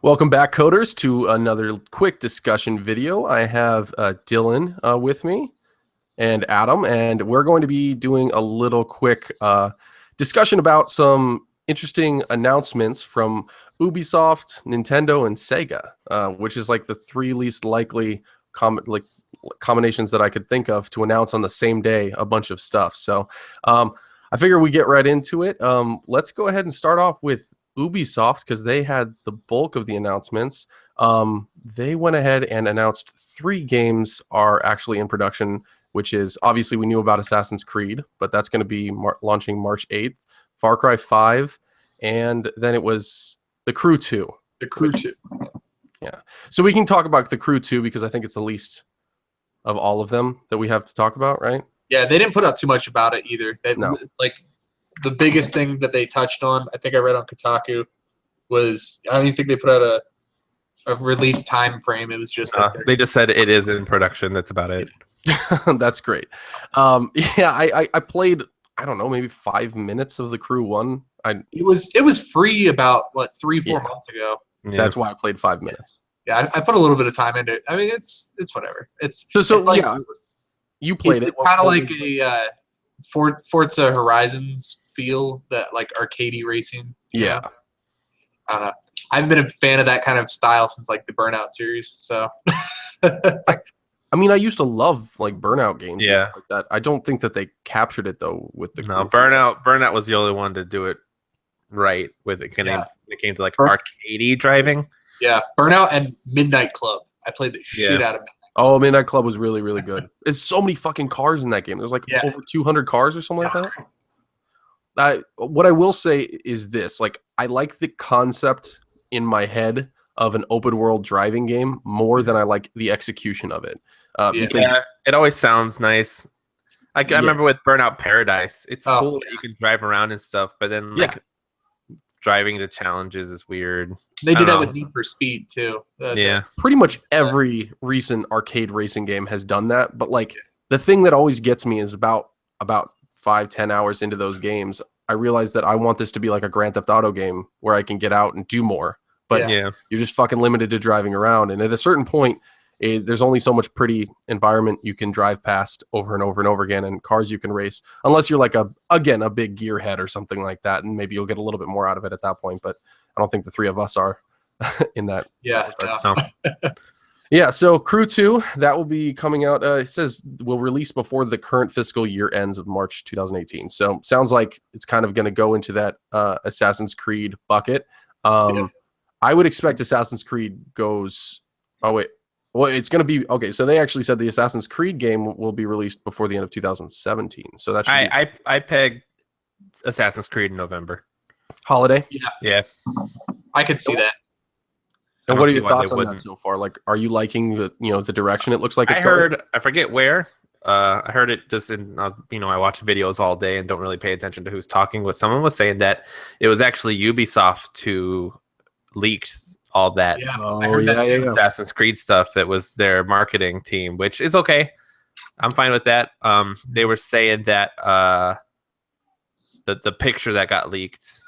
Welcome back, coders, to another quick discussion video. I have Dylan with me and Adam, and we're going to be doing a little quick discussion about some interesting announcements from Ubisoft, Nintendo, and Sega, which is like the three least likely combinations that I could think of to announce on the same day a bunch of stuff. So I figure we get right into it. Let's go ahead and start off with Ubisoft, because they had the bulk of the announcements. They went ahead and announced 3 games are actually in production, which is obviously we knew about Assassin's Creed, but that's going to be launching March 8th, Far Cry 5, and then it was The Crew 2. The Crew 2. Yeah. So we can talk about The Crew 2 because I think it's the least of all of them that we have to talk about, right? Yeah, they didn't put out too much about it either. No. Like, the biggest thing that they touched on, I think I read on Kotaku, was I don't even think they put out a release time frame. It was just they just said it is in production. That's about it. That's great. I played, I don't know, maybe 5 minutes of The Crew 1. It was free about 3-4 months ago. Yeah. That's why I played 5 minutes. Yeah, I put a little bit of time into it. I mean, it's whatever. You played it. It's kind of like a Forza Horizons feel, that like arcadey racing. Yeah. I don't know. I haven't been a fan of that kind of style since like the Burnout series. So. I mean, I used to love like Burnout games. Yeah. And stuff like that. I don't think that they captured it though with the No, Crew. Burnout was the only one to do it right with it. When it came to like arcadey driving. Yeah, Burnout and Midnight Club. I played the shit out of Midnight. Oh, Midnight Club was really, really good. There's so many fucking cars in that game. There's like over 200 cars or something like that. What I will say is this: like, I like the concept in my head of an open world driving game more than I like the execution of it. Because it always sounds nice. I remember with Burnout Paradise, it's cool that you can drive around and stuff, but then driving the challenges is weird. They did that with Need for Speed too. Pretty much every recent arcade racing game has done that. But like the thing that always gets me is about 5-10 hours into those games, I realize that I want this to be like a Grand Theft Auto game where I can get out and do more. But you're just fucking limited to driving around. And at a certain point, there's only so much pretty environment you can drive past over and over and over again, and cars you can race, unless you're like a big gearhead or something like that, and maybe you'll get a little bit more out of it at that point. But I don't think the three of us are in that. Yeah. So Crew 2, that will be coming out. It says will release before the current fiscal year ends of March 2018. So sounds like it's kind of going to go into that Assassin's Creed bucket. I would expect Assassin's Creed goes. Oh wait. Well, it's going to be okay. So they actually said the Assassin's Creed game will be released before the end of 2017. So that's I pegged Assassin's Creed in November. Holiday. Yeah. I could see that. And what are your thoughts on that so far? Like, are you liking the direction it looks like it's going? I forget where. I heard it just in I watch videos all day and don't really pay attention to who's talking. But someone was saying that it was actually Ubisoft who leaked all that Assassin's Creed stuff. That was their marketing team, which is okay. I'm fine with that. They were saying that the picture that got leaked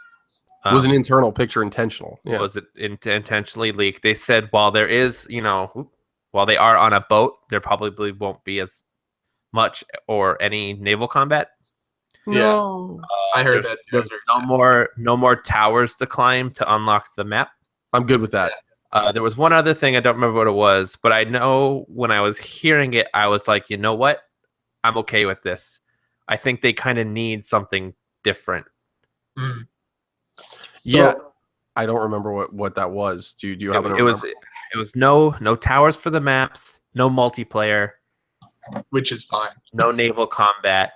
was an internal picture, intentional. Yeah. Was it intentionally leaked? They said while there is, while they are on a boat, there probably won't be as much or any naval combat. No, I heard that too. No more towers to climb to unlock the map. I'm good with that. There was one other thing, I don't remember what it was, but I know when I was hearing it, I was like, you know what? I'm okay with this. I think they kind of need something different. Mm. Yeah, I don't remember what that was. Do you happen to remember? It was no towers for the maps, no multiplayer, which is fine. No naval combat,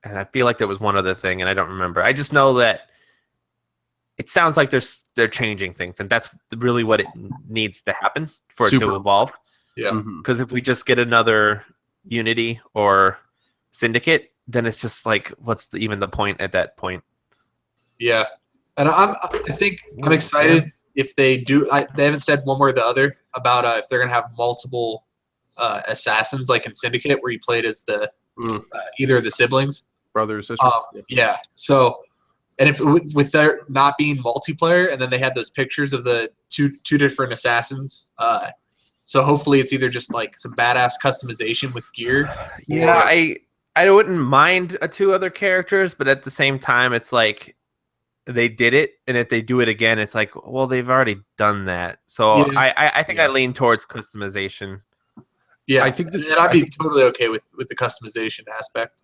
and I feel like there was one other thing, and I don't remember. I just know that it sounds like they're changing things, and that's really what it needs to happen for it to evolve. Yeah, because if we just get another Unity or Syndicate, then it's just like, what's even the point at that point? Yeah, and I think I'm excited if they do. They haven't said one way or the other about if they're gonna have multiple assassins like in Syndicate, where you played as the either of the siblings, brothers, sisters. Yeah, so And if with there not being multiplayer, and then they had those pictures of the two different assassins. So hopefully it's either just like some badass customization with gear. Yeah, I wouldn't mind 2 other characters, but at the same time, it's like they did it, and if they do it again, it's like, well, they've already done that. So Yeah. I think I lean towards customization. Yeah, I think and I'd be totally okay with the customization aspect.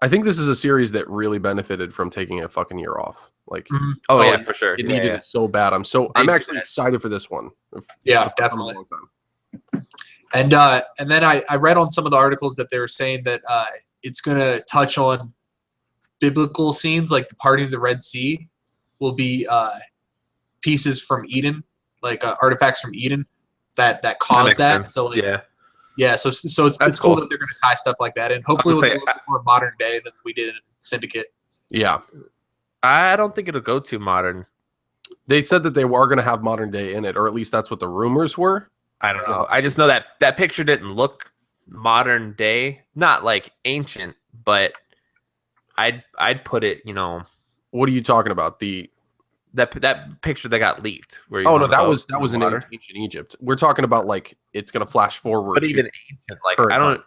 I think this is a series that really benefited from taking a fucking year off. Like, Oh yeah, for sure. it needed it so bad. I'm actually excited for this one. Yeah, definitely. And then I read on some of the articles that they were saying that it's gonna touch on biblical scenes, like the parting of the Red Sea will be pieces from Eden, like artifacts from Eden that caused that. So like, yeah. So it's cool that they're gonna tie stuff like that in. Hopefully, we'll do a little bit more modern day than we did in Syndicate. Yeah, I don't think it'll go too modern. They said that they were going to have modern day in it, or at least that's what the rumors were. I don't know. I just know that picture didn't look modern day, not like ancient, but I'd put it. What are you talking about? That picture that got leaked. Where no, that was in ancient Egypt. We're talking about like it's going to flash forward. But even ancient, like I don't.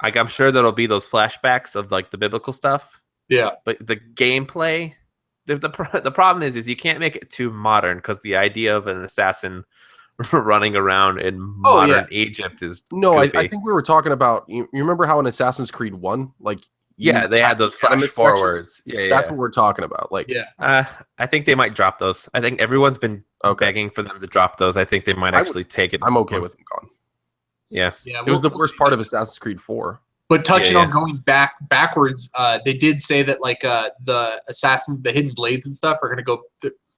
Like I'm sure there'll be those flashbacks of like the biblical stuff. Yeah. But the gameplay, the problem is you can't make it too modern because the idea of an assassin running around in modern Egypt is I think we were talking about. You remember how in Assassin's Creed 1, like. Yeah, they had those flash forwards. Yeah, that's what we're talking about. Like, I think they might drop those. I think everyone's been begging for them to drop those. I think they might actually take it. I'm okay with them gone. Yeah, it was the worst part of Assassin's Creed 4. But touching on going backwards, they did say that like the the hidden blades and stuff are going to go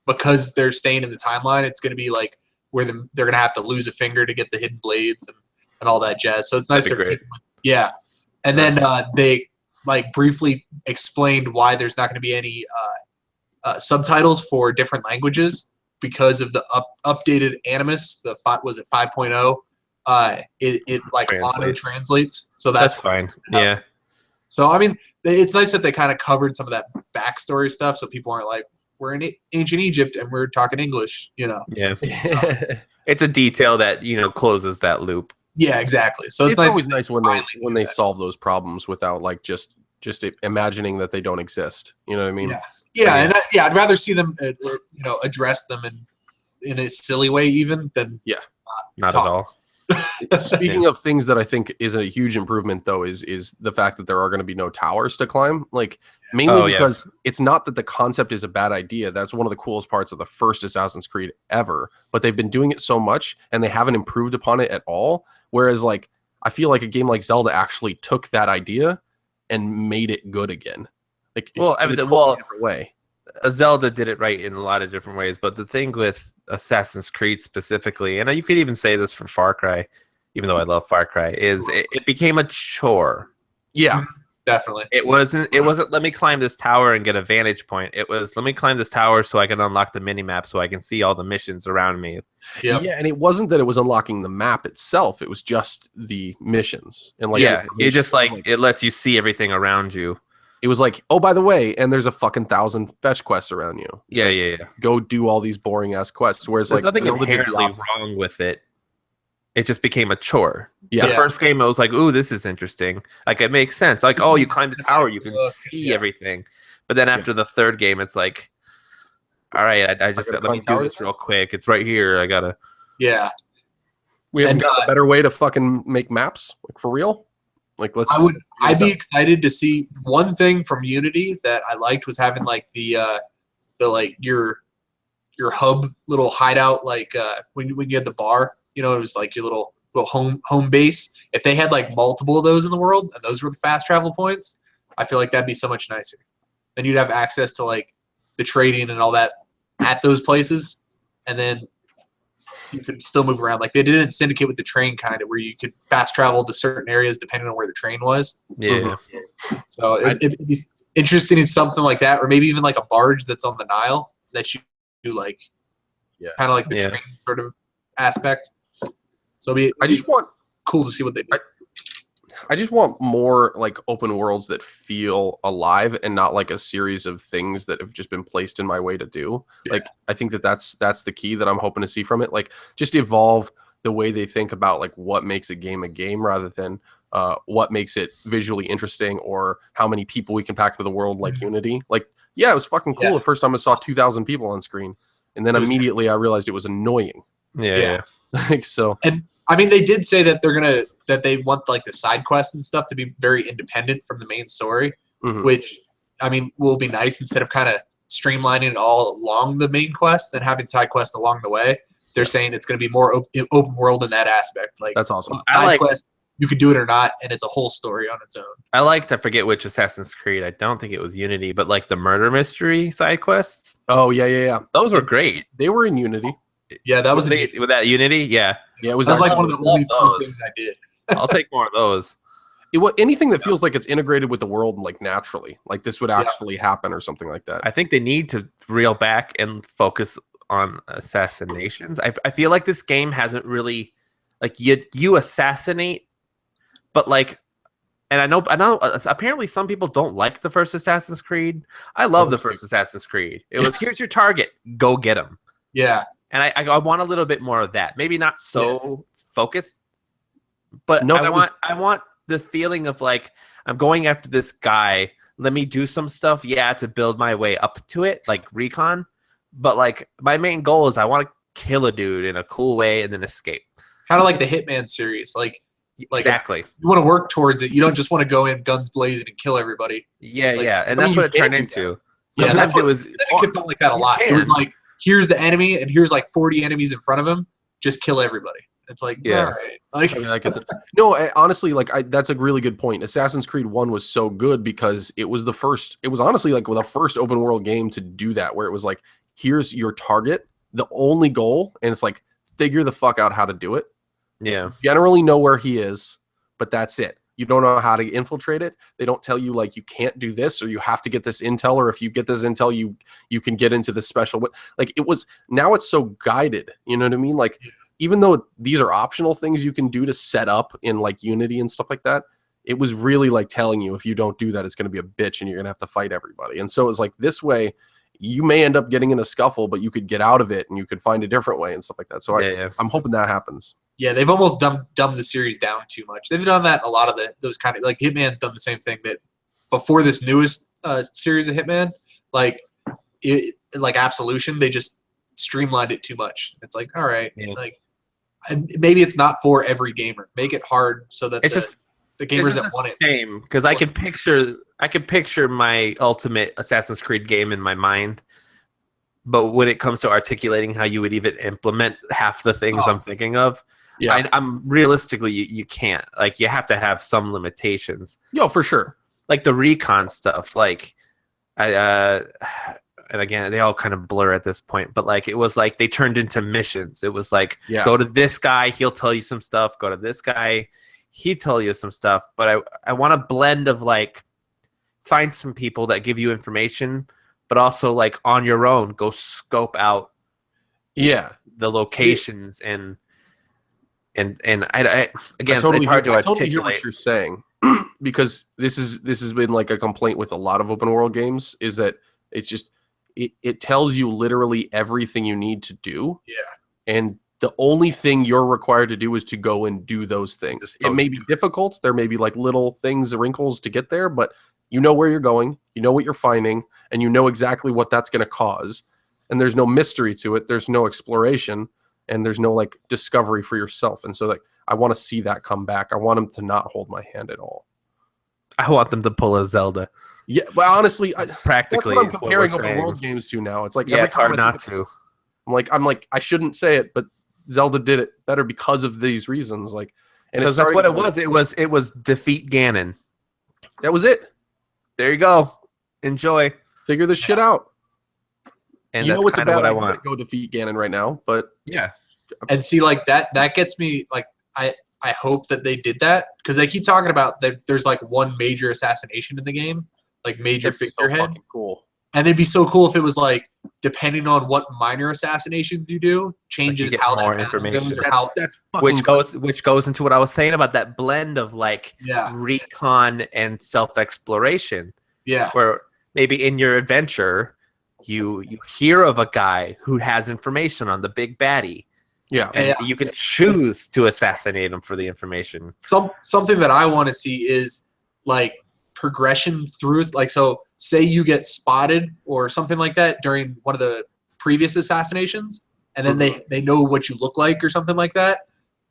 because they're staying in the timeline. It's going to be like where they're going to have to lose a finger to get the hidden blades and all that jazz. So it's nice. And then they like briefly explained why there's not going to be any subtitles for different languages because of the updated Animus. Was it 5.0? It like auto translates, so that's fine. Yeah. So I mean, it's nice that they kind of covered some of that backstory stuff, so people aren't like, we're in ancient Egypt and we're talking English, Yeah. It's a detail that closes that loop. Yeah, exactly. So it's nice always nice when they solve those problems without like just imagining that they don't exist. You know what I mean? Yeah. I'd rather see them address them in a silly way even than not at all. Speaking of things that I think is a huge improvement, though, is the fact that there are going to be no towers to climb. Like mainly because it's not that the concept is a bad idea. That's one of the coolest parts of the first Assassin's Creed ever. But they've been doing it so much, and they haven't improved upon it at all. Whereas, like, I feel like a game like Zelda actually took that idea and made it good again. Like, in a different way. Zelda did it right in a lot of different ways, but the thing with Assassin's Creed specifically, and you could even say this for Far Cry, even though I love Far Cry, is it became a chore. Yeah, definitely. It wasn't let me climb this tower and get a vantage point. It was let me climb this tower so I can unlock the mini map so I can see all the missions around me. Yep. Yeah, and it wasn't that it was unlocking the map itself; it was just the missions. And like it just like it lets you see everything around you. It was like, oh, by the way, and there's a fucking 1,000 fetch quests around you. Yeah. Go do all these boring ass quests. Whereas there's like nothing inherently wrong with it. It just became a chore. Yeah. The first game, I was like, ooh, this is interesting. Like it makes sense. Like, oh, you climb the tower, you can see everything. But then after the third game, it's like, all right, I just let me do this real quick. It's right here. I gotta. Yeah. We haven't got a better way to fucking make maps, like for real. Like I'd be excited to see one thing from Unity that I liked was having like the like your hub little hideout, like when you had the bar, it was like your little home base. If they had like multiple of those in the world and those were the fast travel points, I feel like that'd be so much nicer. Then you'd have access to like the trading and all that at those places, and then you could still move around like they did in Syndicate with the train, kind of where you could fast travel to certain areas depending on where the train was. Yeah. So it'd be interesting in something like that, or maybe even like a barge that's on the Nile that you do like, kind of like the train sort of aspect. So I just want cool to see what they do. I just want more like open worlds that feel alive and not like a series of things that have just been placed in my way to do. Yeah. Like I think that's the key that I'm hoping to see from it. Like just evolve the way they think about like what makes a game rather than what makes it visually interesting or how many people we can pack into the world like Unity. Like yeah, it was fucking cool the first time I saw 2,000 people on screen, and then immediately I realized it was annoying. Yeah. Like so. And I mean, they did say that they want like the side quests and stuff to be very independent from the main story, which I mean will be nice instead of kind of streamlining it all along the main quest and having side quests along the way. They're saying it's going to be more open world in that aspect. Like that's awesome. Side quest, you could do it or not, and it's a whole story on its own. I forget which Assassin's Creed. I don't think it was Unity, but like the murder mystery side quests. Oh yeah. Those were great. They were in Unity. Yeah, that was with that Unity. Yeah, it was. That was like one of the only things I did. I'll take more of those. Anything that feels like it's integrated with the world like naturally, like this would actually happen or something like that. I think they need to reel back and focus on assassinations. I feel like this game hasn't really like you assassinate, but like, and I know apparently some people don't like the first Assassin's Creed. I love the first Assassin's Creed. It was here's your target, go get him. Yeah. And I want a little bit more of that. Maybe not so focused, but no, I want the feeling of like I'm going after this guy. Let me do some stuff, to build my way up to it, like recon. But like my main goal is I want to kill a dude in a cool way and then escape. Kind of like the Hitman series, like exactly. You want to work towards it. You don't just want to go in guns blazing and kill everybody. Yeah, and that's what it turned into. Yeah, that's what it was. It felt like that a lot. It was like, here's the enemy, and here's like 40 enemies in front of him. Just kill everybody. It's like, all right. Like, I mean, no, honestly, like that's a really good point. Assassin's Creed 1 was so good because it was the first. It was honestly like the first open world game to do that, where it was like, here's your target, the only goal, and it's like figure the fuck out how to do it. Yeah. Generally know where he is, but that's it. You don't know how to infiltrate it. They don't tell you like you can't do this or you have to get this intel, or if you get this intel, you can get into the special. Like it was, now it's so guided. You know what I mean? Like even though these are optional things you can do to set up in like Unity and stuff like that, it was really like telling you if you don't do that, it's going to be a bitch and you're going to have to fight everybody. And so it's like this way, you may end up getting in a scuffle, but you could get out of it and you could find a different way and stuff like that. So I'm hoping that happens. Yeah, they've almost dumbed the series down too much. They've done that in a lot of those kind of, like Hitman's done the same thing, that before this newest series of Hitman, like Absolution, they just streamlined it too much. It's like, all right, like maybe it's not for every gamer. Make it hard so that it's the gamers that want it. Shame, because I can picture my ultimate Assassin's Creed game in my mind. But when it comes to articulating how you would even implement half the things I'm thinking of, I'm realistically you can't. Like you have to have some limitations. Yo, for sure. Like the recon stuff, like and again they all kind of blur at this point. But like it was like they turned into missions. It was like go to this guy, he'll tell you some stuff. Go to this guy, he tell you some stuff. But I want a blend of like find some people that give you information, but also like on your own, go scope out the locations and I again, it's hard to articulate hear what you're saying because this has been like a complaint with a lot of open world games, is that it's just it tells you literally everything you need to do. Yeah. And the only thing you're required to do is to go and do those things. It may be difficult. There may be like little things, wrinkles to get there, but you know where you're going, you know what you're finding, and you know exactly what that's going to cause. And there's no mystery to it. There's no exploration, and there's no like discovery for yourself. And so like I want to see that come back. I want them to not hold my hand at all. I want them to pull a Zelda. Yeah, but honestly, practically, that's what I'm comparing open world games to now. It's like it's hard not to. I'm like I shouldn't say it, but Zelda did it better because of these reasons. Like, and because that's what it was. It was defeat Ganon. That was it. There you go. Enjoy. Figure this shit out. And you know what's a bad idea to go defeat Ganon right now, but yeah. And see, like that gets me. Like I hope that they did that, because they keep talking about that there's like one major assassination in the game, like major figurehead. So fucking cool. And it'd be so cool if it was like depending on what minor assassinations you do, changes get how more that battle information. goes or how That's fucking which goes into what I was saying about that blend of like recon and self-exploration. Yeah. Where maybe in your adventure you hear of a guy who has information on the big baddie. Yeah. And you can choose to assassinate him for the information. Something that I want to see is like progression through, like, so say you get spotted or something like that during one of the previous assassinations, and then they know what you look like or something like that,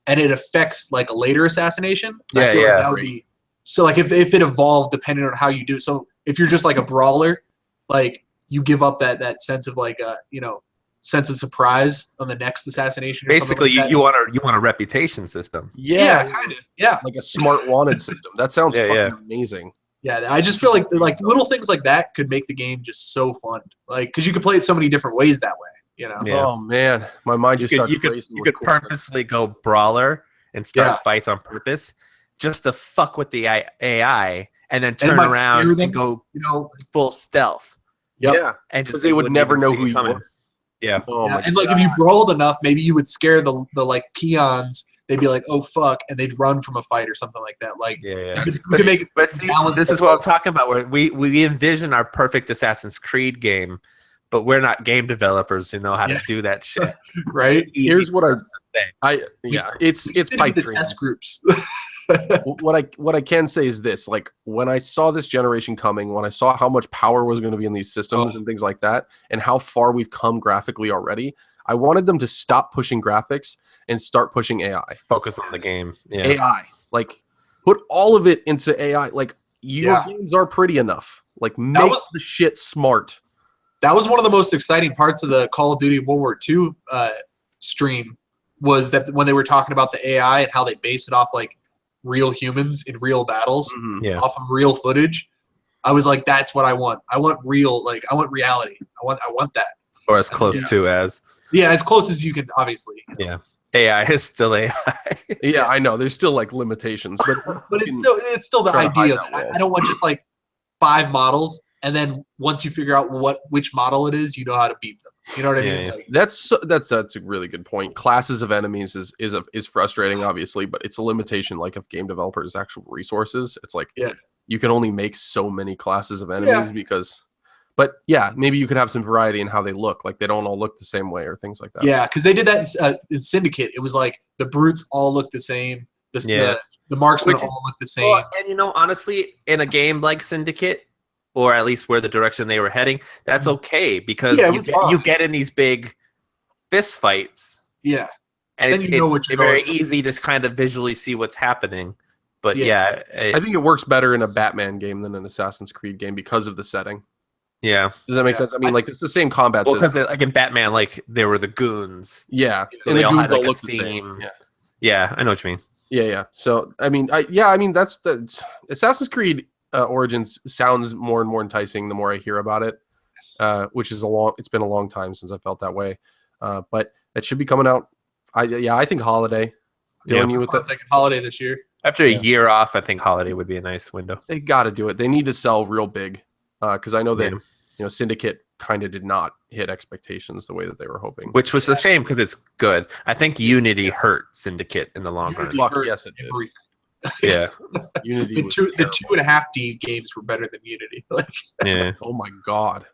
and it affects like a later assassination. I feel like that would be so, like, if it evolved depending on how you do. So if you're just like a brawler, like you give up that sense of like sense of surprise on the next assassination. Or Basically, like you want a reputation system. Yeah, kind of. Yeah, like a smart wanted system. That sounds fucking amazing. Yeah, I just feel like little things like that could make the game just so fun. Like, because you could play it so many different ways that way. You know. Yeah. Oh man, my mind just started racing. You could purposely go brawler and start fights on purpose, just to fuck with the AI, and then turn around and go, full stealth. Yep. Yeah, and because they would never know who you were. Yeah. Oh my and like if you brawled enough, maybe you would scare the like peons. They'd be like, "Oh fuck," and they'd run from a fight or something like that. Like, yeah. We could make but see, this is what I'm talking about. Where we envision our perfect Assassin's Creed game, but we're not game developers who know how to do that shit. Right? Here's what it's pipe the dream. test groups. What I can say is this: like when I saw this generation coming, when I saw how much power was going to be in these systems and things like that, and how far we've come graphically already, I wanted them to stop pushing graphics and start pushing AI. Focus on the game. Yeah. AI, like put all of it into AI. Like your games are pretty enough. Like make the shit smart. That was one of the most exciting parts of the Call of Duty World War II stream, was that when they were talking about the AI and how they base it off like real humans in real battles, off of real footage. I was like, that's what I want. I want real, like I want reality. I want that. Or as close to as. Yeah, as close as you can, obviously. Yeah. AI is still AI. Yeah, I know. There's still like limitations, but it's still the idea. I don't want just like 5 models, and then once you figure out which model it is, you know how to beat them. You know what I mean? Yeah. That's a really good point. Classes of enemies is frustrating, obviously, but it's a limitation like of game developers' actual resources. It's like you can only make so many classes of enemies because. But yeah, maybe you could have some variety in how they look. Like they don't all look the same way or things like that. Yeah, because they did that in Syndicate. It was like the brutes all look the same. The marksmen all look the same. Well, and honestly, in a game like Syndicate, or at least where the direction they were heading, that's okay because you get in these big fist fights. Yeah, and it's very easy to kind of visually see what's happening. But I think it works better in a Batman game than an Assassin's Creed game because of the setting. Yeah. Does that make sense? I mean, like it's the same combat system. Because like in Batman, like there were the goons. Yeah, so and the goons all look the same. Yeah, I know what you mean. Yeah. So I mean, that's the Assassin's Creed Origins sounds more and more enticing the more I hear about it, which is it's been a long time since I felt that way. But it should be coming out. I think holiday. Dylan, you with that? Thinking holiday this year. After a year off, I think holiday would be a nice window. They got to do it. They need to sell real big. Because I know that Syndicate kind of did not hit expectations the way that they were hoping, which was a shame because it's good. I think Unity hurt Syndicate in the long run. Yes, it did. Yeah, Unity. The 2.5D games were better than Unity. Oh my god.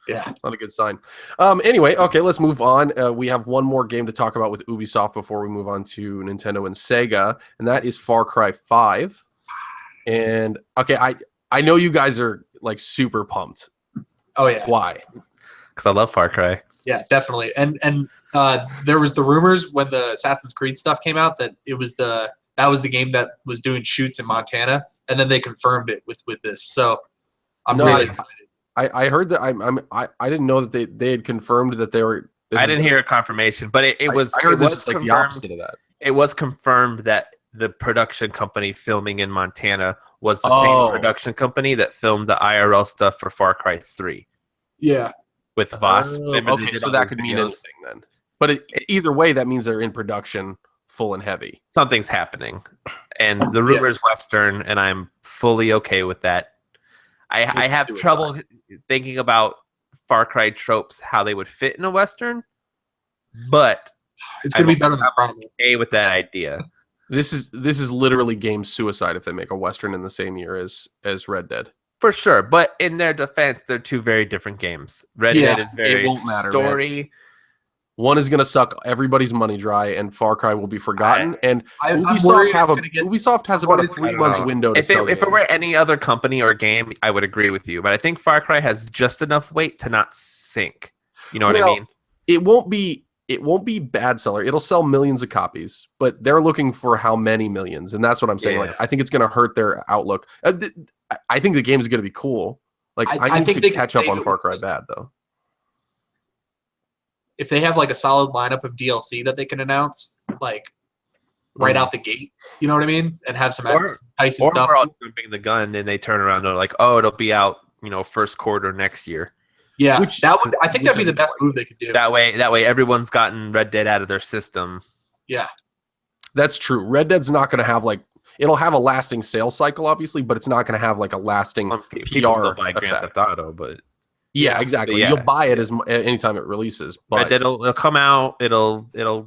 Yeah, it's not a good sign. Anyway, okay, let's move on. We have one more game to talk about with Ubisoft before we move on to Nintendo and Sega, and that is Far Cry 5. And okay, I know you guys are like super pumped. Oh yeah. Why? Because I love Far Cry. Yeah, definitely. And there was the rumors when the Assassin's Creed stuff came out that that was the game that was doing shoots in Montana, and then they confirmed it with this. So I'm really excited. I heard that I didn't know that they had confirmed that they were. I didn't hear a confirmation, but it was. I heard this is like the opposite of that. It was confirmed that the production company filming in Montana was the same production company that filmed the IRL stuff for Far Cry 3. Yeah. With Voss. Okay, so that could mean anything then. But either way, that means they're in production full and heavy. Something's happening. And the rumor is Western, and I'm fully okay with that. I have trouble thinking about Far Cry tropes how they would fit in a Western, but It's gonna be better than Primal. okay with that idea. This is literally game suicide if they make a Western in the same year as Red Dead. For sure, but in their defense, they're two very different games. Red Dead is very won't matter, story. Man. One is going to suck everybody's money dry, and Far Cry will be forgotten. And Ubisoft has about a 3-month window to sell If it were any other company or game, I would agree with you. But I think Far Cry has just enough weight to not sink. You know what I mean? It won't be bad seller. It'll sell millions of copies, but they're looking for how many millions, and that's what I'm saying. Yeah. Like, I think it's going to hurt their outlook. I think the game is going to be cool. Like, I need to catch up on Far Cry bad though. If they have like a solid lineup of DLC that they can announce, like right out the gate, you know what I mean, and have some enticing or stuff. we're all jumping the gun, and they turn around and they're like, "Oh, it'll be out, first quarter next year." Yeah, I think that'd be the best move they could do. That way, everyone's gotten Red Dead out of their system. Yeah, that's true. Red Dead's not going to have it'll have a lasting sales cycle, obviously, but it's not going to have like a lasting people PR still buy Grand Theft Auto, but yeah, exactly. You'll buy it anytime it releases. But it'll come out. It'll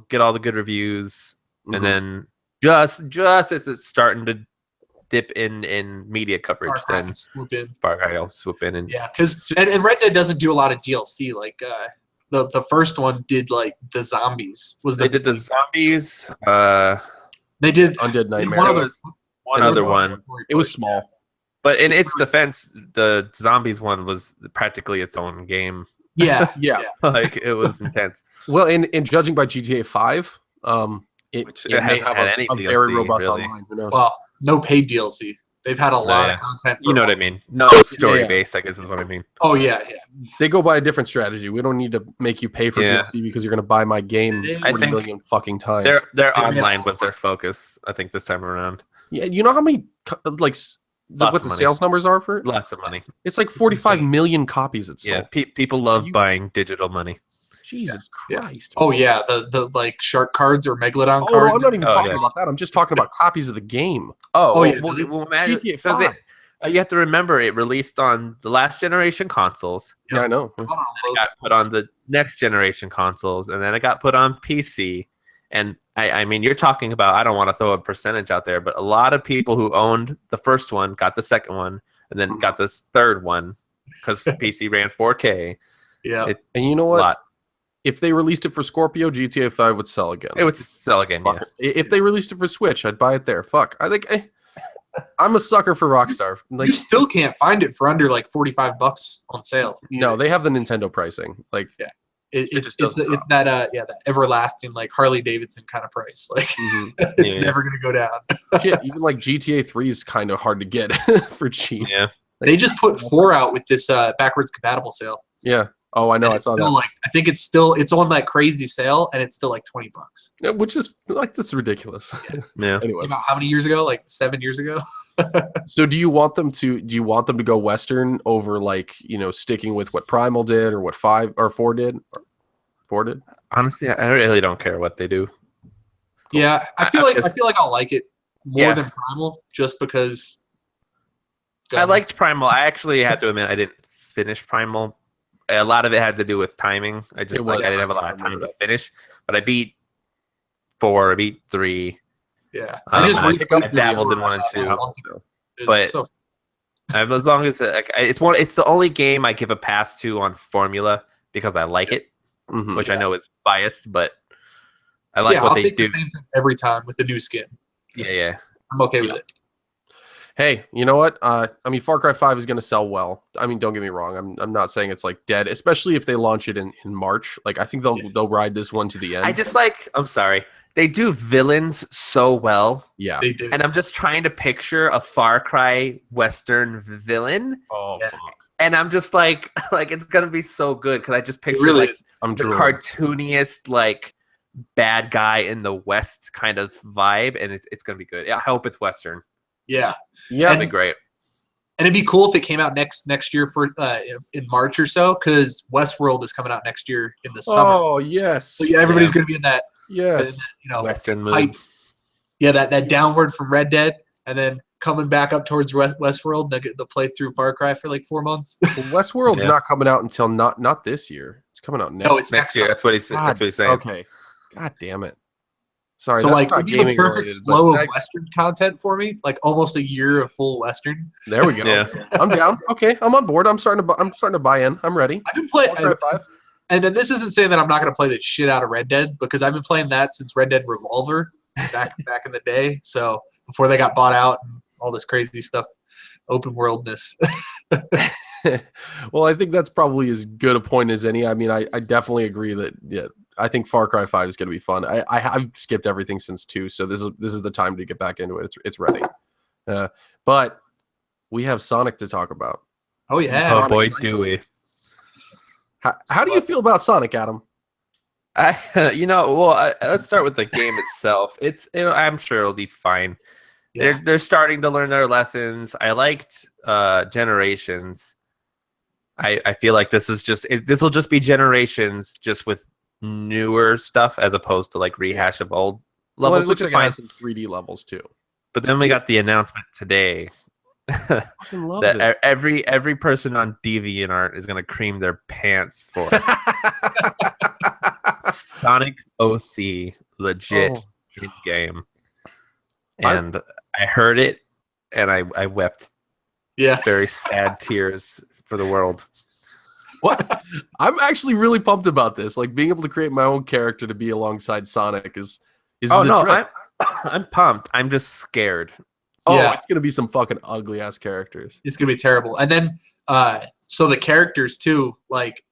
get all the good reviews, and then just as it's starting to dip in media coverage, then Far Cry will swoop in. And because and Red Dead doesn't do a lot of DLC. Like the first one did like the zombies. They did the zombies. They did Undead Nightmare. One other one. It was small. But in its defense, the zombies one was practically its own game. Yeah. Like, it was intense. Well, in judging by GTA 5, it may have a very robust online. Who knows? Well, no paid DLC. They've had a lot of content. You know what I mean? No story based, I guess is what I mean. Oh, yeah. They go by a different strategy. We don't need to make you pay for DLC because you're going to buy my game 40 million fucking times. Their online was their focus, I think, this time around. Yeah, you know how many, what the sales numbers are for it? Lots of money. It's like 45 million copies it's sold. Yeah, people love buying digital money. Jesus Christ. Oh, yeah, the like shark cards or megalodon cards. Oh, I'm not even talking about that. I'm just talking about copies of the game. Well, imagine, GTA 5. You have to remember it released on the last generation consoles. Yeah, I know. It got put on the next generation consoles, and then it got put on PC. And I mean, you're talking about, I don't want to throw a percentage out there, but a lot of people who owned the first one got the second one, and then got this third one because PC ran 4K. Yeah. And you know what? If they released it for Scorpio, GTA 5 would sell again. It would sell again, yeah. If they released it for Switch, I'd buy it there. Fuck. I think I'm a sucker for Rockstar. Like, you still can't find it for under like $45 on sale. No, they have the Nintendo pricing. Like, yeah. It's that that everlasting like Harley Davidson kind of price. Like it's never gonna go down. Shit, even like GTA 3 is kind of hard to get for cheap. Yeah, they just put 4 out with this backwards compatible sale. Yeah. Oh, I know. I saw that. Like, I think it's on that crazy sale, and it's still like $20. Yeah, which is like, that's ridiculous. Yeah. Anyway, about how many years ago? Like 7 years ago. So do you want them to go Western over like, sticking with what Primal did or what 5 or 4 did? 4 did? Honestly, I really don't care what they do. Yeah, I feel like I'll like it more than Primal just because. I liked Primal. I actually had to admit I didn't finish Primal. A lot of it had to do with timing. I didn't have a lot of time to finish, but I beat 4, I beat 3. Yeah, I dabbled in 1 and 2, but as long as it's the only game I give a pass to on Formula because I like it, which I know is biased, but I like what they do. The same thing every time with the new skin. Yeah, I'm okay with it. Hey, you know what? I mean, Far Cry 5 is going to sell well. I mean, don't get me wrong. I'm not saying it's like dead, especially if they launch it in March. Like, I think they'll ride this one to the end. I'm sorry. They do villains so well. Yeah. They do. And I'm just trying to picture a Far Cry Western villain. Oh, fuck. And I'm just like it's going to be so good because I just picture the cartooniest, like, bad guy in the West kind of vibe, and it's going to be good. I hope it's Western. Yeah, that'd be great. And it'd be cool if it came out next year for in March or so, because Westworld is coming out next year in the summer. Oh yes. So everybody's gonna be in that. Yes. Western mood. Hype. Yeah, that downward from Red Dead, and then coming back up towards Westworld. They'll play through Far Cry for like 4 months. Well, Westworld's not coming out until not this year. It's coming out next. No, it's next year. That's what he's saying. Okay. God damn it. Sorry. So that's like, not it'd be the gaming perfect related, flow but of Western content for me. Like almost a year of full Western. there we go. Yeah. I'm down. Okay, I'm on board. I'm starting to buy in. I'm ready. I've been playing. Far Cry 5. And then this isn't saying that I'm not going to play the shit out of Red Dead, because I've been playing that since Red Dead Revolver back in the day. So before they got bought out and all this crazy stuff, open worldness. Well, I think that's probably as good a point as any. I mean, I definitely agree that I think Far Cry 5 is going to be fun. I've skipped everything since 2, so this is the time to get back into it. It's ready. But we have Sonic to talk about. Oh yeah. Oh boy, do we. How do you feel about Sonic, Adam? Let's start with the game itself. I'm sure it'll be fine. Yeah. They're starting to learn their lessons. I liked Generations. I feel like this will just be Generations, just with newer stuff as opposed to like rehash of old levels, Well, it looks which is like fine. it has some 3D levels too. But then we got the announcement today I fucking love that this. every person on DeviantArt is gonna cream their pants for it. Sonic OC legit in game, and I heard it, and I wept very sad tears for the world. What? I'm actually really pumped about this. Like being able to create my own character to be alongside Sonic is the trip. I'm pumped. I'm just scared. Oh, it's gonna be some fucking ugly ass characters. It's gonna be terrible. And then so the characters too, like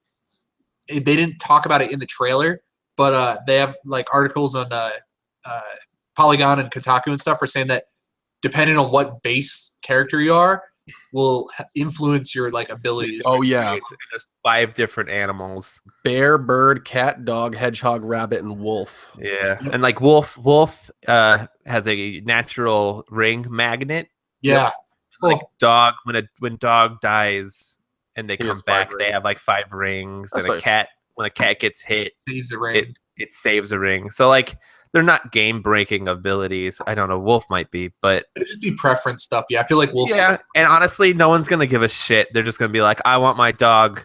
they didn't talk about it in the trailer, but they have like articles on Polygon and Kotaku and stuff are saying that depending on what base character you are will influence your like abilities. Oh yeah, there's 5 different animals: bear, bird, cat, dog, hedgehog, rabbit, and wolf. Yeah, and like wolf has a natural ring magnet. Yeah, like dog, when dog dies and they come back, they rings. have like 5 rings. That's and nice. a cat, when a cat gets hit, saves a ring. It saves a ring. So like they're not game breaking abilities. I don't know. Wolf might be, but It'd just be preference stuff. Yeah, I feel like Wolf's yeah. And honestly, no one's gonna give a shit. They're just gonna be like, I want my dog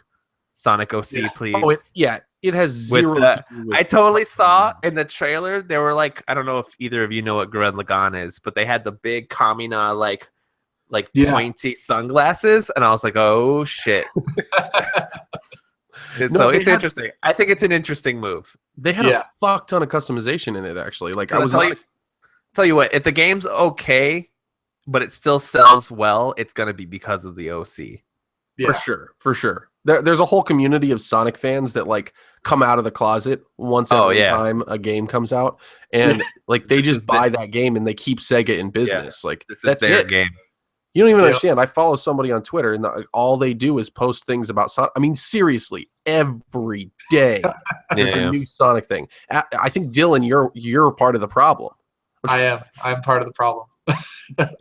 Sonic OC, please. Oh, it has zero. To do with I totally saw in the trailer. They were like, I don't know if either of you know what Gurren Lagann is, but they had the big Kamina like pointy sunglasses, and I was like, oh shit. So it's interesting. I think it's an interesting move. They had a fuck ton of customization in it, actually. Like I was tell you what, if the game's okay, but it still sells well, it's gonna be because of the OC. Yeah. For sure. There's a whole community of Sonic fans that like come out of the closet once every time a game comes out, and like they just buy that game and they keep Sega in business. Like that's their it. Game. You don't even understand. I follow somebody on Twitter, and all they do is post things about Sonic. I mean, seriously, every day there's a new Sonic thing. I think Dylan, you're part of the problem. I am. I'm part of the problem.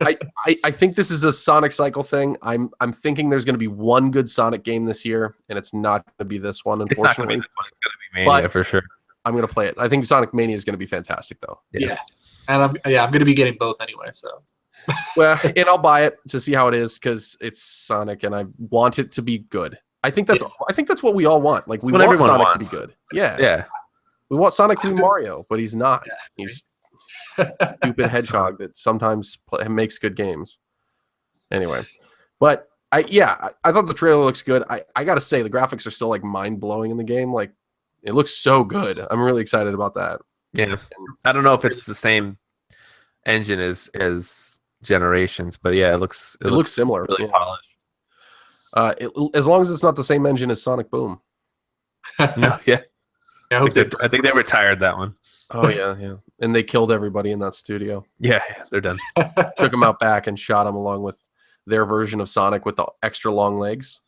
I think this is a Sonic cycle thing. I'm thinking there's going to be one good Sonic game this year, and it's not going to be this one, unfortunately. It's not going to be this one. It's going to be Mania for sure. I'm going to play it. I think Sonic Mania is going to be fantastic, though. Yeah. And I'm going to be getting both anyway, so. Well, and I'll buy it to see how it is because it's Sonic, and I want it to be good. I think that's what we all want. Like we want Sonic to be good. Yeah. We want Sonic to be Mario, but he's not. Yeah. He's stupid hedgehog that sometimes makes good games. Anyway, but I thought the trailer looks good. I gotta say the graphics are still like mind blowing in the game. Like it looks so good. I'm really excited about that. Yeah, I don't know if it's the same engine as Generations, but yeah, it looks similar. Really polished. As long as it's not the same engine as Sonic Boom. No, yeah. I think they retired that one. Oh yeah. And they killed everybody in that studio. Yeah, they're done. Took them out back and shot them along with their version of Sonic with the extra long legs.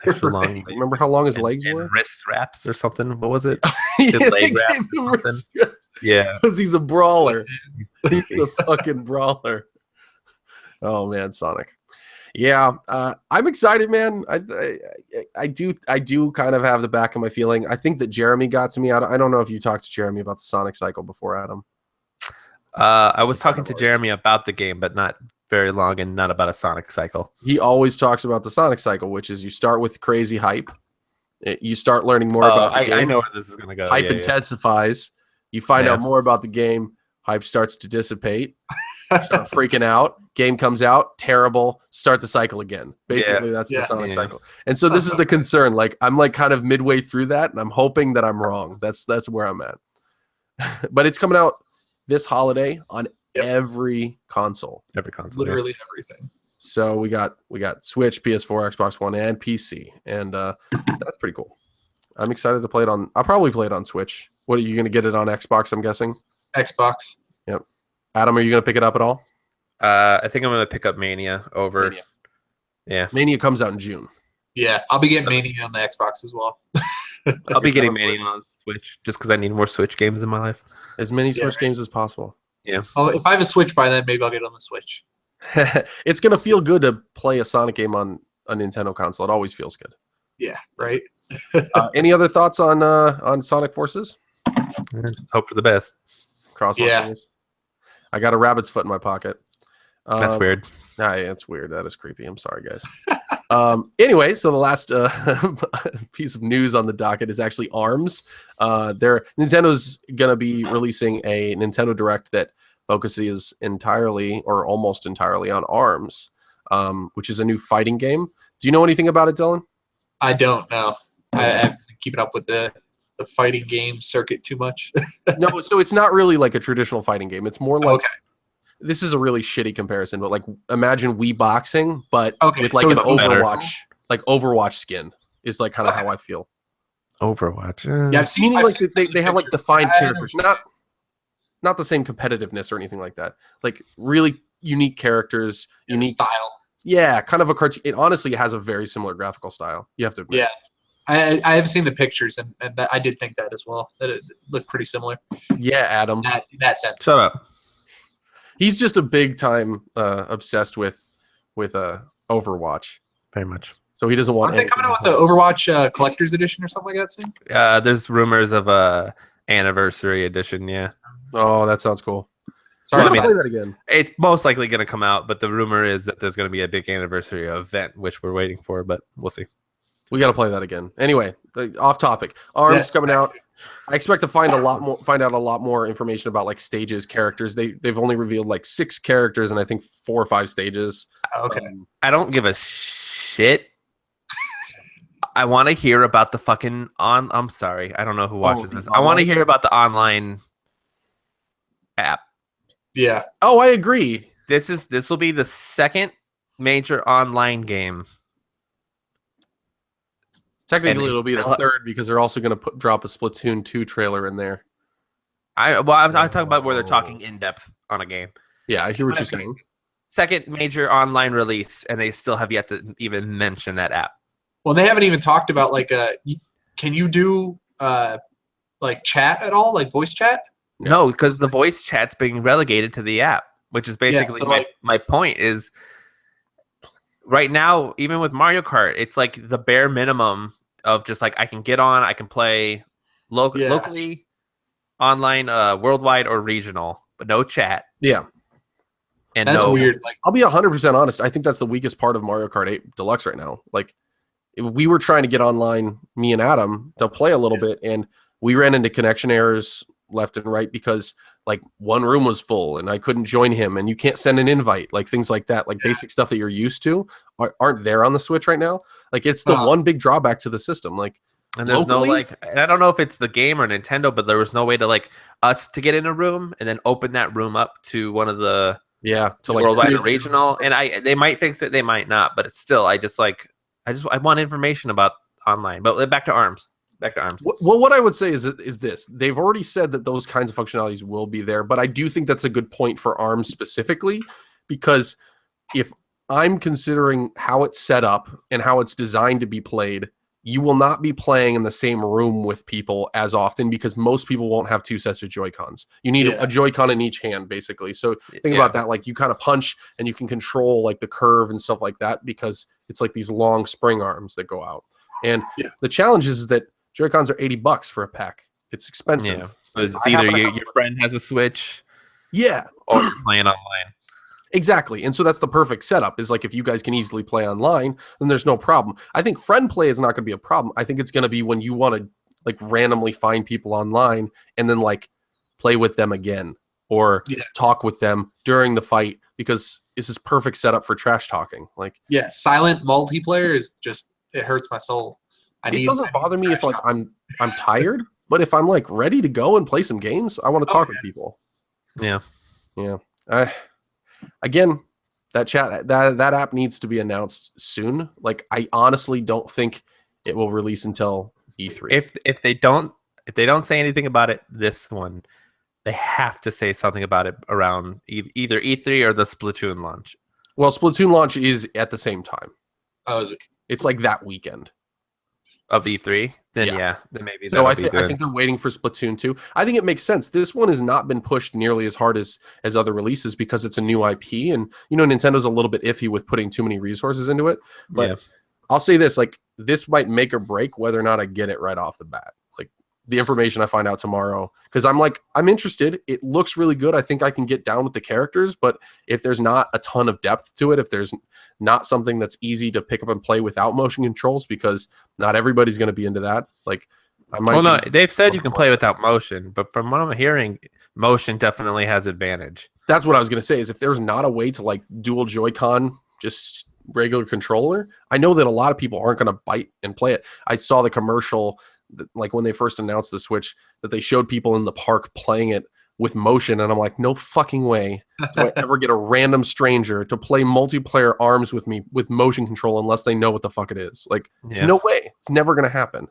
Extra long. Remember how long his legs were? Wrist wraps or something. What was it? Yeah, leg wraps or something? Yeah, because he's a brawler. He's a fucking brawler. Oh man, Sonic. Yeah, I'm excited, man. I do kind of have the back of my feeling. I think that Jeremy got to me. I don't know if you talked to Jeremy about the Sonic cycle before, Adam. I was talking to Jeremy about the game, but not very long and not about a Sonic cycle. He always talks about the Sonic cycle, which is you start with crazy hype. You start learning more about the game. I know where this is going to go. Hype intensifies. You find out more about the game. Hype starts to dissipate. Start freaking out. Game comes out. Terrible. Start the cycle again. Basically, that's the Sonic cycle. And so this is the concern. Like I'm like kind of midway through that, and I'm hoping that I'm wrong. That's where I'm at. But it's coming out this holiday on every console. Literally everything. So we got Switch, PS4, Xbox One, and PC, and that's pretty cool. I'm excited to play it on. I'll probably play it on Switch. What are you going to get it on Xbox? I'm guessing. Xbox. Yep. Adam, are you going to pick it up at all? I think I'm going to pick up Mania over. Mania. Yeah. Mania comes out in June. Yeah, I'll be getting Mania on the Xbox as well. I'll be getting Mania on Switch just because I need more Switch games in my life. As many Switch games as possible. Yeah. Oh, if I have a Switch by then, maybe I'll get it on the Switch. It's going to feel good to play a Sonic game on a Nintendo console. It always feels good. Yeah, right. Any other thoughts on Sonic Forces? Hope for the best. Fingers. I got a rabbit's foot in my pocket. That's weird. Yeah, it's weird. That is creepy. I'm sorry, guys. Anyway, so the last piece of news on the docket is actually ARMS. Nintendo's going to be releasing a Nintendo Direct that focuses entirely or almost entirely on ARMS, which is a new fighting game. Do you know anything about it, Dylan? I don't know. I haven't been keeping up with the fighting game circuit too much. No, so it's not really like a traditional fighting game. It's more like this is a really shitty comparison, but like imagine Wii boxing, but with like an Overwatch, like Overwatch skin is like kind of how I feel. Overwatch. Yeah, I've seen like they have like defined characters, not the same competitiveness or anything like that. Like really unique characters, unique style. Yeah, kind of a cartoon. It honestly has a very similar graphical style. You have to admit. Yeah. I have seen the pictures, and I did think that as well. That it looked pretty similar. Yeah, Adam. In that sense. Shut up. He's just a big time obsessed with Overwatch. Very much. So he doesn't want. Aren't they coming out with the Overwatch Collector's Edition or something like that soon? There's rumors of a anniversary edition. Yeah. Oh, that sounds cool. Sorry, play that again. It's most likely going to come out, but the rumor is that there's going to be a big anniversary event, which we're waiting for, but we'll see. We got to play that again. Anyway, off topic. ARMS coming out. I expect to find out a lot more information about like stages, characters. They've only revealed like 6 characters and I think 4 or 5 stages. Okay. I don't give a shit. I want to hear about the fucking I'm sorry. I don't know who watches this. I want to hear about the online app. Yeah. Oh, I agree. This will be the second major online game. Technically, it'll be the third because they're also going to drop a Splatoon 2 trailer in there. I'm talking about where they're talking in depth on a game. Yeah, I hear what you're saying. Second major online release, and they still have yet to even mention that app. Well, they haven't even talked about like can you do like chat at all, like voice chat? No, because the voice chat's being relegated to the app, which is basically my point is right now, even with Mario Kart, it's like the bare minimum of just like I can get on, I can play locally, online, worldwide, or regional, but no chat. Yeah. And that's weird. Like, I'll be 100% honest. I think that's the weakest part of Mario Kart 8 Deluxe right now. Like we were trying to get online, me and Adam, to play a little bit, and we ran into connection errors left and right because like one room was full and I couldn't join him, and you can't send an invite, like things like that, like basic stuff that you're used to aren't there on the Switch right now. Like it's the one big drawback to the system. Like, and there's locally, no like, and I don't know if it's the game or Nintendo, but there was no way to like us to get in a room and then open that room up to one of the to like worldwide or regional. And they might fix it, they might not, but it's still I want information about online. But back to ARMS. Well, what I would say is this. They've already said that those kinds of functionalities will be there, but I do think that's a good point for ARMS specifically, because if I'm considering how it's set up and how it's designed to be played, you will not be playing in the same room with people as often because most people won't have 2 sets of Joy-Cons. You need a Joy-Con in each hand, basically. So think about that. Like you kind of punch and you can control like the curve and stuff like that because it's like these long spring arms that go out. And the challenge is that Joy-Cons are $80 for a pack. It's expensive. Yeah. So it's either your friend has a Switch, or you're playing online. Exactly. And so that's the perfect setup is like if you guys can easily play online, then there's no problem. I think friend play is not going to be a problem. I think it's going to be when you want to like randomly find people online and then like play with them again or talk with them during the fight because this is perfect setup for trash talking. Like silent multiplayer is just it hurts my soul. It doesn't bother me if like I'm tired, but if I'm like ready to go and play some games, I want to talk with people. Yeah. Again, that app needs to be announced soon. Like I honestly don't think it will release until E3. If they don't say anything about it, this one, they have to say something about it around either E3 or the Splatoon launch. Well, Splatoon launch is at the same time. Oh, is it? It's like that weekend of E3. Then then maybe. So I think they're waiting for Splatoon 2. I think it makes sense. This one has not been pushed nearly as hard as other releases because it's a new IP, and Nintendo's a little bit iffy with putting too many resources into it. But I'll say this: like this might make or break whether or not I get it right off the bat. Like the information I find out tomorrow, because I'm interested. It looks really good. I think I can get down with the characters, but if there's not a ton of depth to it, if there's not something that's easy to pick up and play without motion controls, because not everybody's going to be into that. Like I might. Well, no, they've said you can play without motion, but from what I'm hearing, motion definitely has advantage. That's what I was going to say. Is if there's not a way to like dual Joy-Con, just regular controller, I know that a lot of people aren't going to bite and play it. I saw the commercial, like when they first announced the Switch, that they showed people in the park playing it with motion, and I'm like, no fucking way do I ever get a random stranger to play multiplayer arms with me with motion control unless they know what the fuck it is. Like, there's no way. It's never going to happen.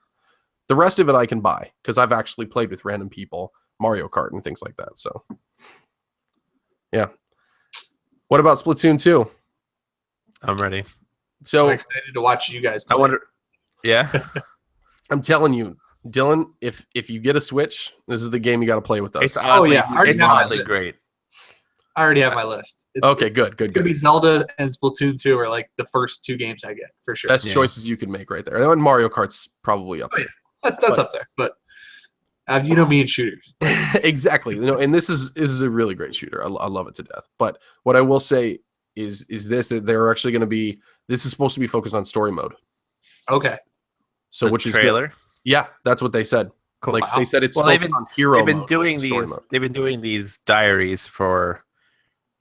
The rest of it I can buy because I've actually played with random people, Mario Kart and things like that. So, yeah. What about Splatoon 2? I'm ready. So I'm excited to watch you guys play. I wonder. Yeah. I'm telling you, Dylan, if you get a Switch, this is the game you got to play with us. It's oddly great. I already have my list. Okay, good. It's gonna be Zelda and Splatoon 2 are like the first two games I get for sure. Best choices you can make right there. And Mario Kart's probably up there. That's up there, but me and shooters. Exactly. And this is a really great shooter. I love it to death. But what I will say is this, that they're actually going to be, this is supposed to be focused on story mode. Okay. So which is good. Yeah, that's what they said. Cool. Like they said, it's focused on hero mode. They've been doing these diaries for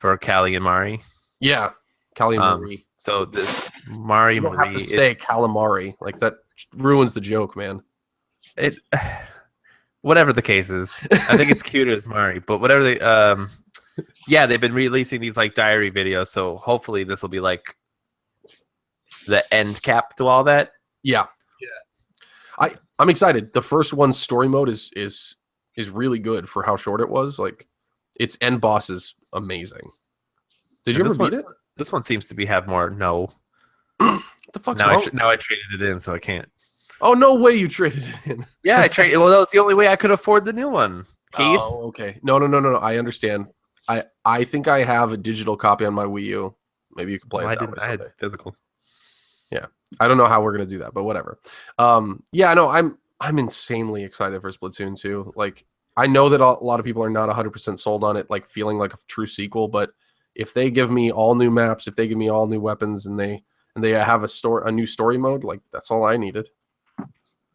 Callie and Mari. Yeah, Callie and Marie. So this Mari, you don't have to say calamari. Like that ruins the joke, man. It, whatever the case is, I think it's cute as Mari. But whatever they, they've been releasing these like diary videos. So hopefully this will be like the end cap to all that. Yeah. I'm excited. The first one's story mode is really good for how short it was. Like its end boss is amazing. Did you ever beat it? This one seems to have more. No. What the fuck's wrong? Now I traded it in, so I can't. Oh, no way you traded it in. Yeah, I traded. Well, that was the only way I could afford the new one. Keith. Oh, okay. No. I understand. I think I have a digital copy on my Wii U. Maybe you can play it that way someday. I had physical. Yeah. I don't know how we're gonna do that, but whatever. I'm insanely excited for Splatoon 2. Like, I know that a lot of people are not 100% sold on it, like feeling like a true sequel. But if they give me all new maps, if they give me all new weapons, and they have a new story mode, like that's all I needed.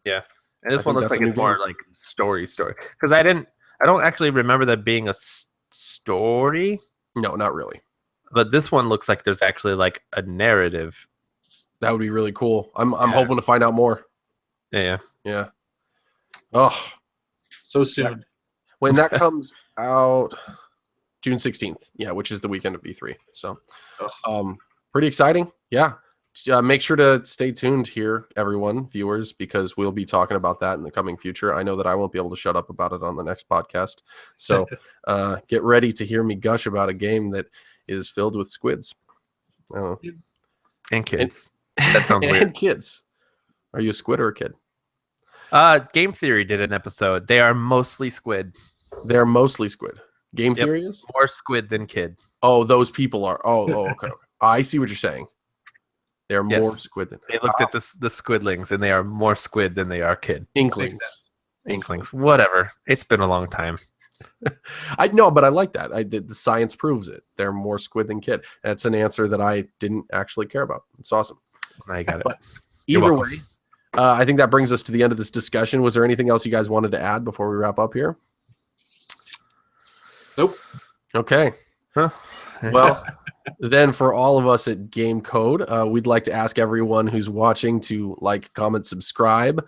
Yeah, and this one looks like it's more like story because I don't actually remember that being a story. No, not really. But this one looks like there's actually like a narrative. That would be really cool. I'm hoping to find out more. Yeah. Oh, so soon. When that comes out, June 16th. Yeah, which is the weekend of E3. So, pretty exciting. Yeah. Make sure to stay tuned here, everyone, viewers, because we'll be talking about that in the coming future. I know that I won't be able to shut up about it on the next podcast. So, get ready to hear me gush about a game that is filled with squids. And kids. That sounds weird. And kids. Are you a squid or a kid? Game Theory did an episode. They are mostly squid. They're mostly squid. Game Theory is? More squid than kid. Oh, those people are. Oh, okay. I see what you're saying. They're more squid than. They looked at the squidlings, and they are more squid than they are kid. Inklings. Whatever. It's been a long time. I know, but I like that. I did. The science proves it. They're more squid than kid. That's an answer that I didn't actually care about. It's awesome. I got it. But You're either welcome. way, I think that brings us to the end of this discussion. Was there anything else you guys wanted to add before we wrap up here? Nope. Okay. Huh? Well, then for all of us at Game Code, we'd like to ask everyone who's watching to like, comment, subscribe.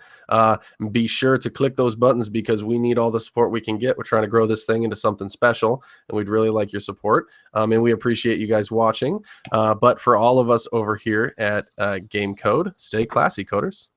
Be sure to click those buttons because we need all the support we can get. We're trying to grow this thing into something special, and we'd really like your support. And we appreciate you guys watching. But for all of us over here at Game Code, stay classy, coders.